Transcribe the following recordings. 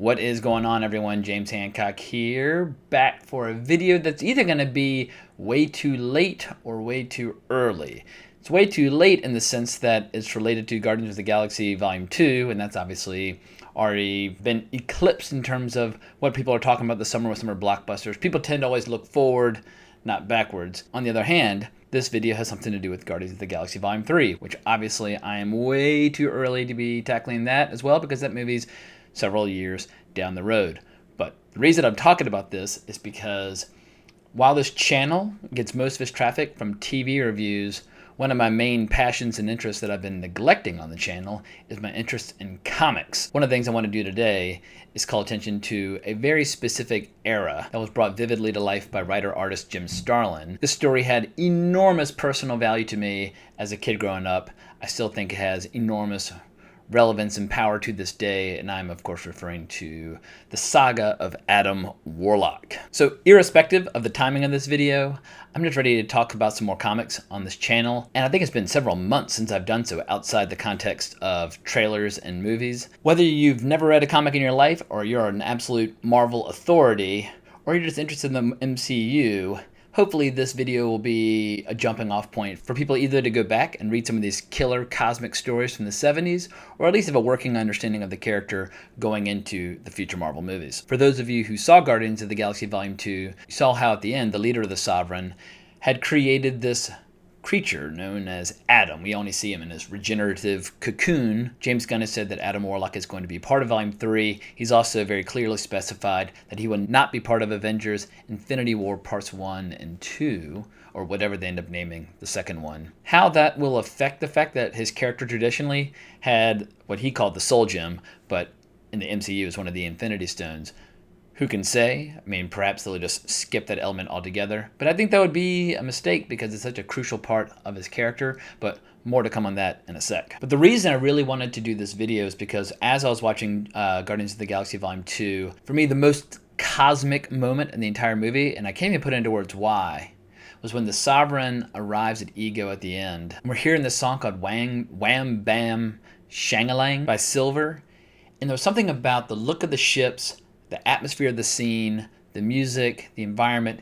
What is going on, everyone? James Hancock here, back for a video that's either going to be way too late or way too early. It's way too late in the sense that it's related to Guardians of the Galaxy Volume 2, and that's obviously already been eclipsed in terms of what people are talking about this summer with summer blockbusters. People tend to always look forward, not backwards. On the other hand, this video has something to do with Guardians of the Galaxy Volume 3, which obviously I am way too early to be tackling that as well because that movie's several years down the road. But the reason I'm talking about this is because while this channel gets most of its traffic from TV reviews, one of my main passions and interests that I've been neglecting on the channel is my interest in comics. One of the things I want to do today is call attention to a very specific era that was brought vividly to life by writer-artist Jim Starlin. This story had enormous personal value to me as a kid growing up. I still think it has enormous relevance and power to this day, and I'm of course referring to the Saga of Adam Warlock. So irrespective of the timing of this video, I'm just ready to talk about some more comics on this channel, and I think it's been several months since I've done so outside the context of trailers and movies. Whether you've never read a comic in your life, or you're an absolute Marvel authority, or you're just interested in the MCU, hopefully this video will be a jumping off point for people either to go back and read some of these killer cosmic stories from the 70s, or at least have a working understanding of the character going into the future Marvel movies. For those of you who saw Guardians of the Galaxy Volume 2, you saw how at the end the leader of the Sovereign had created this creature known as Adam. We only see him in his regenerative cocoon. James Gunn has said that Adam Warlock is going to be part of Volume 3. He's also very clearly specified that he will not be part of Avengers Infinity War Parts 1 and 2, or whatever they end up naming the second one. How that will affect the fact that his character traditionally had what he called the Soul Gem, but in the MCU is one of the Infinity Stones, who can say? I mean, perhaps they'll just skip that element altogether. But I think that would be a mistake because it's such a crucial part of his character. But more to come on that in a sec. But the reason I really wanted to do this video is because as I was watching Guardians of the Galaxy Volume 2, for me the most cosmic moment in the entire movie, and I can't even put into words why, was when the Sovereign arrives at Ego at the end. And we're hearing this song called Wham Bam Shangalang by Silver. And there was something about the look of the ships, the atmosphere of the scene, the music, the environment.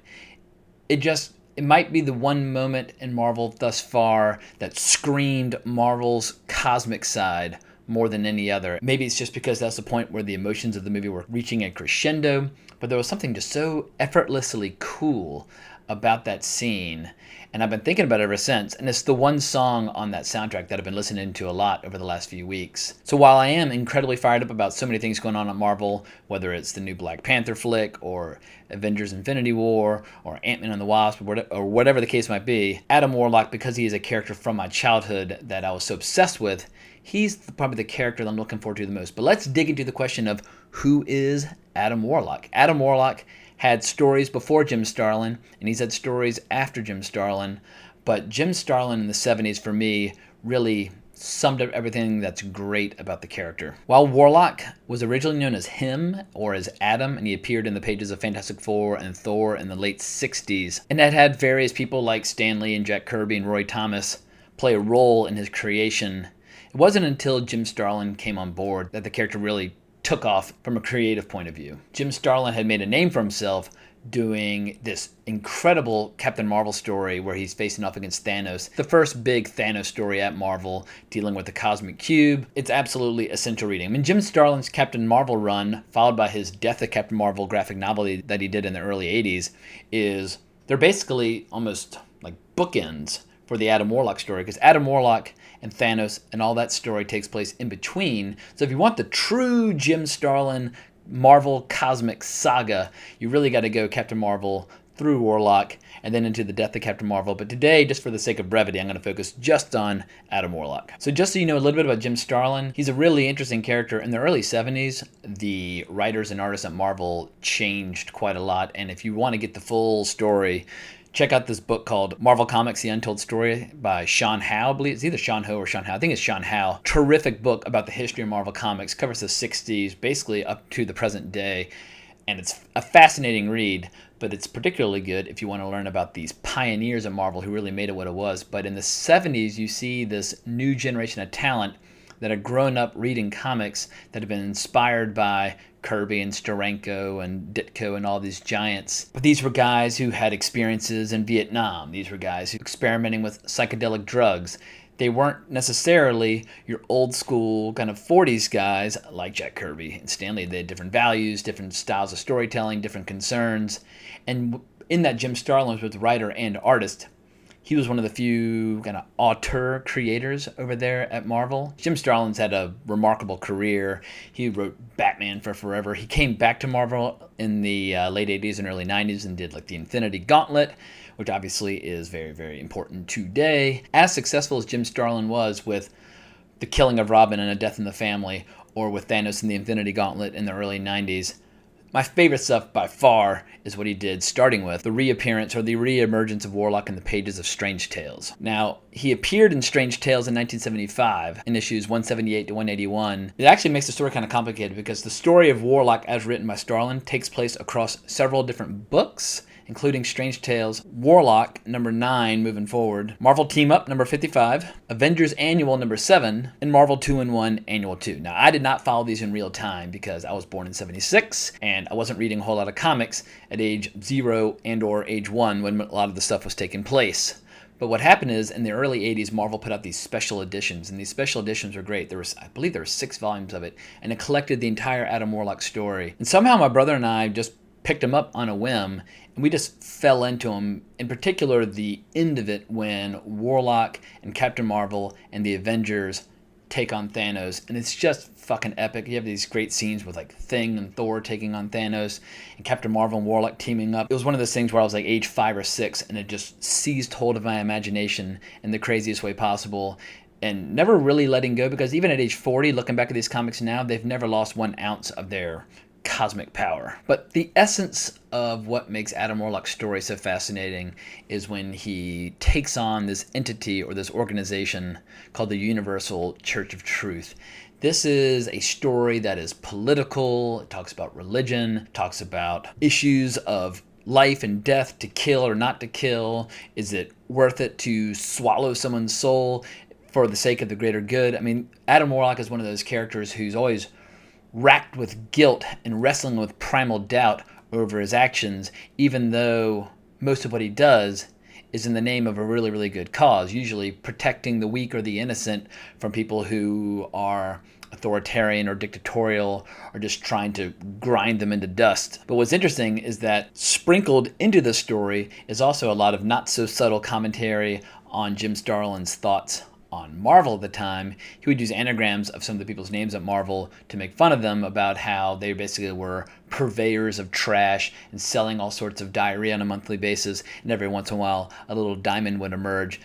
It might be the one moment in Marvel thus far that screamed Marvel's cosmic side more than any other. Maybe it's just because that's the point where the emotions of the movie were reaching a crescendo, but there was something just so effortlessly cool about that scene, and I've been thinking about it ever since, and it's the one song on that soundtrack that I've been listening to a lot over the last few weeks. So while I am incredibly fired up about so many things going on at Marvel, whether it's the new Black Panther flick, or Avengers Infinity War, or Ant-Man and the Wasp, or whatever the case might be, Adam Warlock, because he is a character from my childhood that I was so obsessed with, he's probably the character that I'm looking forward to the most. But let's dig into the question of who is Adam Warlock. Adam Warlock had stories before Jim Starlin, and he's had stories after Jim Starlin, but Jim Starlin in the 70s, for me, really summed up everything that's great about the character. While Warlock was originally known as him, or as Adam, and he appeared in the pages of Fantastic Four and Thor in the late 60s, and had various people like Stan Lee and Jack Kirby and Roy Thomas play a role in his creation, it wasn't until Jim Starlin came on board that the character really took off from a creative point of view. Jim Starlin had made a name for himself doing this incredible Captain Marvel story where he's facing off against Thanos. The first big Thanos story at Marvel, dealing with the Cosmic Cube. It's absolutely essential reading. I mean, Jim Starlin's Captain Marvel run, followed by his Death of Captain Marvel graphic novel that he did in the early 80s, they're basically almost like bookends for the Adam Warlock story, because Adam Warlock and Thanos and all that story takes place in between. So if you want the true Jim Starlin Marvel cosmic saga, you really got to go Captain Marvel through Warlock and then into the Death of Captain Marvel. But today, just for the sake of brevity, I'm going to focus just on Adam Warlock. So just so you know a little bit about Jim Starlin, he's a really interesting character. In the early 70s, the writers and artists at Marvel changed quite a lot, and if you want to get the full story, check out this book called Marvel Comics, The Untold Story by Sean Howe. I believe it's either Sean Ho or Sean Howe. I think it's Sean Howe. Terrific book about the history of Marvel Comics. Covers the 60s, basically up to the present day. And it's a fascinating read, but it's particularly good if you want to learn about these pioneers of Marvel who really made it what it was. But in the 70s, you see this new generation of talent that had grown up reading comics that had been inspired by Kirby and Steranko and Ditko and all these giants. But these were guys who had experiences in Vietnam. These were guys who were experimenting with psychedelic drugs. They weren't necessarily your old school kind of 40s guys like Jack Kirby and Stanley. They had different values, different styles of storytelling, different concerns. And in that, Jim Starlin was the writer and artist. He was one of the few kind of auteur creators over there at Marvel. Jim Starlin's had a remarkable career. He wrote Batman for forever. He came back to Marvel in the late 80s and early 90s and did like the Infinity Gauntlet, which obviously is very, very important today. As successful as Jim Starlin was with The Killing of Robin and A Death in the Family, or with Thanos and the Infinity Gauntlet in the early 90s, my favorite stuff by far is what he did, starting with the reappearance or the re-emergence of Warlock in the pages of Strange Tales. Now, he appeared in Strange Tales in 1975 in issues 178 to 181. It actually makes the story kind of complicated because the story of Warlock, as written by Starlin, takes place across several different books, including Strange Tales, Warlock, number 9 moving forward, Marvel Team Up, number 55, Avengers Annual, number 7, and Marvel 2-in-1, Annual 2. Now, I did not follow these in real time because I was born in 76, and I wasn't reading a whole lot of comics at age 0 and or age 1 when a lot of the stuff was taking place. But what happened is, in the early 80s, Marvel put out these special editions, and these special editions were great. I believe there were 6 volumes of it, and it collected the entire Adam Warlock story. And somehow my brother and I just picked them up on a whim, and we just fell into them. In particular, the end of it when Warlock and Captain Marvel and the Avengers take on Thanos, and it's just fucking epic. You have these great scenes with like Thing and Thor taking on Thanos, and Captain Marvel and Warlock teaming up. It was one of those things where I was like age 5 or 6, and it just seized hold of my imagination in the craziest way possible, and never really letting go, because even at age 40, looking back at these comics now, they've never lost 1 ounce of their cosmic power. But the essence of what makes Adam Warlock's story so fascinating is when he takes on this entity or this organization called the Universal Church of Truth. This is a story that is political. It talks about religion, talks about issues of life and death, to kill or not to kill. Is it worth it to swallow someone's soul for the sake of the greater good? I mean, Adam Warlock is one of those characters who's always racked with guilt and wrestling with primal doubt over his actions, even though most of what he does is in the name of a really, really good cause, usually protecting the weak or the innocent from people who are authoritarian or dictatorial or just trying to grind them into dust. But what's interesting is that sprinkled into the story is also a lot of not so subtle commentary on Jim Starlin's thoughts on Marvel at the time. He would use anagrams of some of the people's names at Marvel to make fun of them about how they basically were purveyors of trash and selling all sorts of diarrhea on a monthly basis, and every once in a while a little diamond would emerge.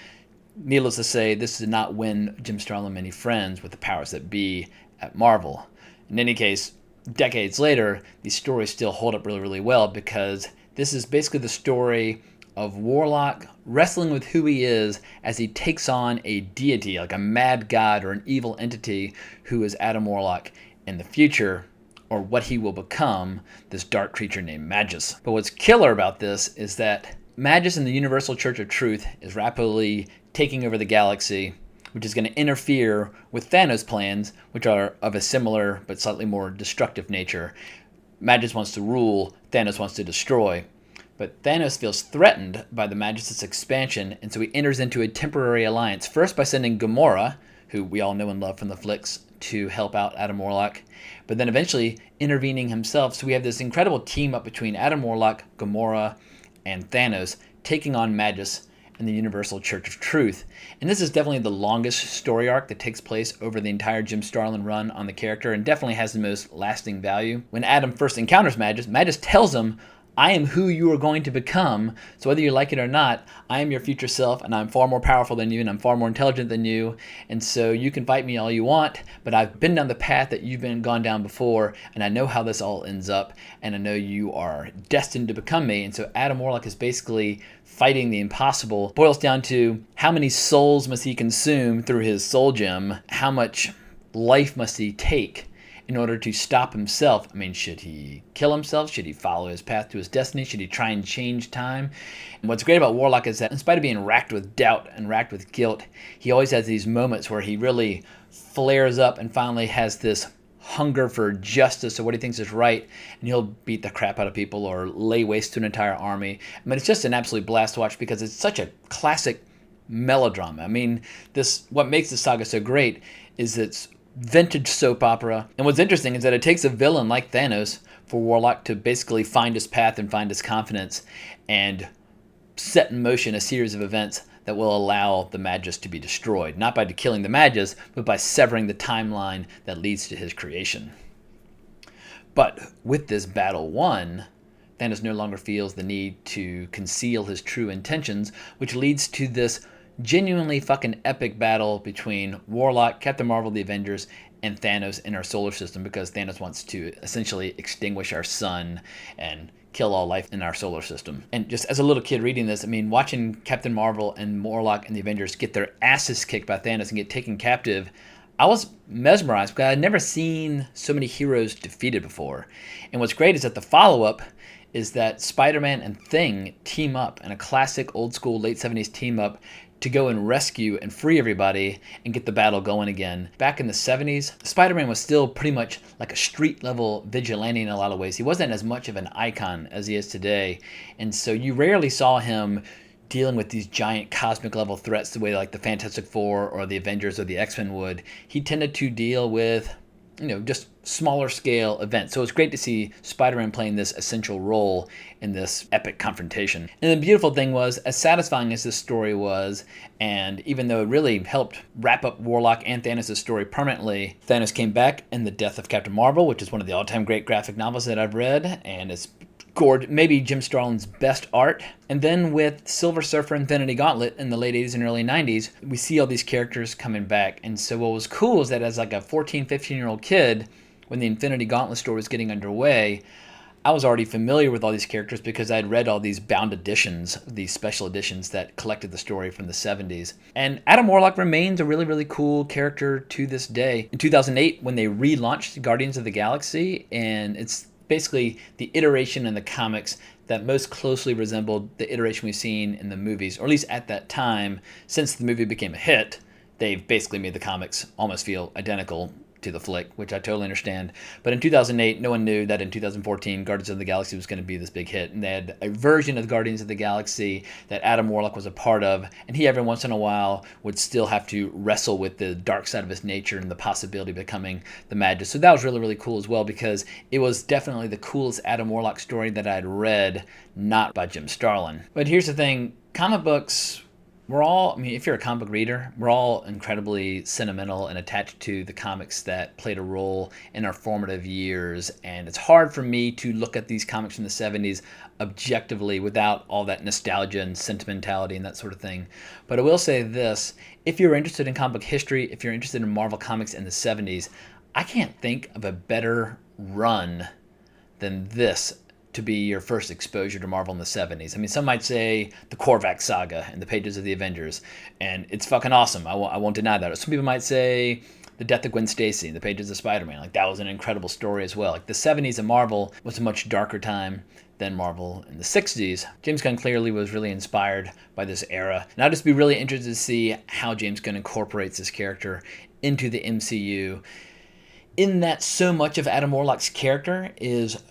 Needless to say, this did not win Jim Starlin many friends with the powers that be at Marvel. In any case, decades later, these stories still hold up really, really well, because this is basically the story of Warlock wrestling with who he is as he takes on a deity, like a mad god or an evil entity who is Adam Warlock in the future, or what he will become, this dark creature named Magus. But what's killer about this is that Magus in the Universal Church of Truth is rapidly taking over the galaxy, which is going to interfere with Thanos' plans, which are of a similar but slightly more destructive nature. Magus wants to rule, Thanos wants to destroy. But Thanos feels threatened by the Magus' expansion, and so he enters into a temporary alliance, first by sending Gamora, who we all know and love from the flicks, to help out Adam Warlock, but then eventually intervening himself. So we have this incredible team up between Adam Warlock, Gamora, and Thanos, taking on Magus and the Universal Church of Truth. And this is definitely the longest story arc that takes place over the entire Jim Starlin run on the character, and definitely has the most lasting value. When Adam first encounters Magus, Magus tells him, "I am who you are going to become, so whether you like it or not, I am your future self, and I'm far more powerful than you, and I'm far more intelligent than you, and so you can fight me all you want, but I've been down the path that you've gone down before, and I know how this all ends up, and I know you are destined to become me." And so Adam Warlock is basically fighting the impossible. It boils down to how many souls must he consume through his soul gem, how much life must he take, in order to stop himself. I mean, should he kill himself? Should he follow his path to his destiny? Should he try and change time? And what's great about Warlock is that in spite of being racked with doubt and racked with guilt, he always has these moments where he really flares up and finally has this hunger for justice or what he thinks is right, and he'll beat the crap out of people or lay waste to an entire army. I mean, it's just an absolute blast to watch because it's such a classic melodrama. I mean, what makes the saga so great is its vintage soap opera. And what's interesting is that it takes a villain like Thanos for Warlock to basically find his path and find his confidence and set in motion a series of events that will allow the Magus to be destroyed, not by killing the Magus, but by severing the timeline that leads to his creation. But with this battle won, Thanos no longer feels the need to conceal his true intentions, which leads to this genuinely fucking epic battle between Warlock, Captain Marvel, the Avengers, and Thanos in our solar system, because Thanos wants to essentially extinguish our sun and kill all life in our solar system. And just as a little kid reading this, I mean, watching Captain Marvel and Warlock and the Avengers get their asses kicked by Thanos and get taken captive, I was mesmerized because I'd never seen so many heroes defeated before. And what's great is that the follow-up is that Spider-Man and Thing team up in a classic old school late 70s team up to go and rescue and free everybody and get the battle going again. Back in the 70s, Spider-Man was still pretty much like a street-level vigilante in a lot of ways. He wasn't as much of an icon as he is today, and so you rarely saw him dealing with these giant cosmic-level threats the way like the Fantastic Four or the Avengers or the X-Men would. He tended to deal with, just smaller scale events. So it's great to see Spider-Man playing this essential role in this epic confrontation. And the beautiful thing was, as satisfying as this story was, and even though it really helped wrap up Warlock and Thanos' story permanently, Thanos came back in The Death of Captain Marvel, which is one of the all-time great graphic novels that I've read, and it's maybe Jim Starlin's best art. And then with Silver Surfer Infinity Gauntlet in the late 80s and early 90s, we see all these characters coming back. And so what was cool is that as like a 14, 15-year-old kid, when the Infinity Gauntlet story was getting underway, I was already familiar with all these characters because I'd read all these bound editions, these special editions that collected the story from the 70s. And Adam Warlock remains a really, really cool character to this day. In 2008, when they relaunched Guardians of the Galaxy, and it's basically the iteration in the comics that most closely resembled the iteration we've seen in the movies, or at least at that time. Since the movie became a hit, they've basically made the comics almost feel identical to the flick, which I totally understand. But in 2008, no one knew that in 2014, Guardians of the Galaxy was going to be this big hit. And they had a version of Guardians of the Galaxy that Adam Warlock was a part of, and he every once in a while would still have to wrestle with the dark side of his nature and the possibility of becoming the Magus. So that was really, really cool as well, because it was definitely the coolest Adam Warlock story that I'd read, not by Jim Starlin. But here's the thing, comic books, if you're a comic book reader, we're all incredibly sentimental and attached to the comics that played a role in our formative years. And it's hard for me to look at these comics from the 70s objectively without all that nostalgia and sentimentality and that sort of thing. But I will say this, if you're interested in comic book history, if you're interested in Marvel Comics in the 70s, I can't think of a better run than this to be your first exposure to Marvel in the 70s. I mean, some might say the Korvac saga in the pages of the Avengers, and it's fucking awesome. I won't deny that. Some people might say the death of Gwen Stacy in the pages of Spider-Man. Like, that was an incredible story as well. Like, the 70s of Marvel was a much darker time than Marvel in the 60s. James Gunn clearly was really inspired by this era. And I'll just be really interested to see how James Gunn incorporates this character into the MCU, in that so much of Adam Warlock's character is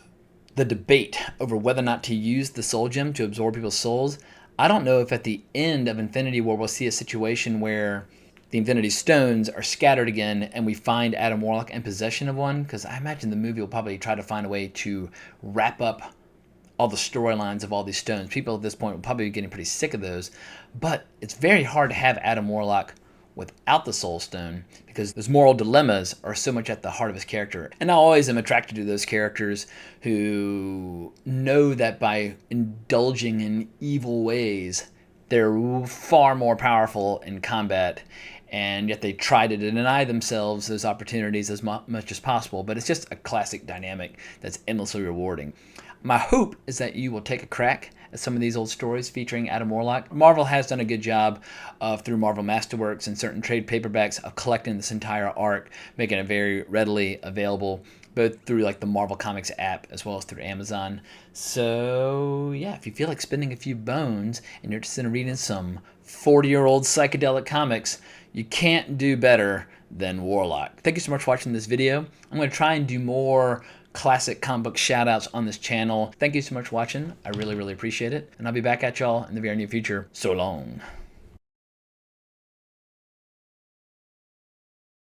the debate over whether or not to use the soul gem to absorb people's souls. I don't know if at the end of Infinity War we'll see a situation where the Infinity Stones are scattered again and we find Adam Warlock in possession of one, because I imagine the movie will probably try to find a way to wrap up all the storylines of all these stones. People at this point will probably be getting pretty sick of those, but it's very hard to have Adam Warlock without the Soul Stone, because those moral dilemmas are so much at the heart of his character. And I always am attracted to those characters who know that by indulging in evil ways, they're far more powerful in combat, and yet they try to deny themselves those opportunities as much as possible. But it's just a classic dynamic that's endlessly rewarding. My hope is that you will take a crack at some of these old stories featuring Adam Warlock. Marvel has done a good job of, through Marvel Masterworks and certain trade paperbacks, of collecting this entire arc, making it very readily available, both through like the Marvel Comics app as well as through Amazon. So yeah, if you feel like spending a few bones and you're interested in reading some 40-year-old psychedelic comics, you can't do better than Warlock. Thank you so much for watching this video. I'm going to try and do more classic comic book shout outs on this channel. Thank you so much for watching. I really appreciate it. And I'll be back at y'all in the very near future. So long.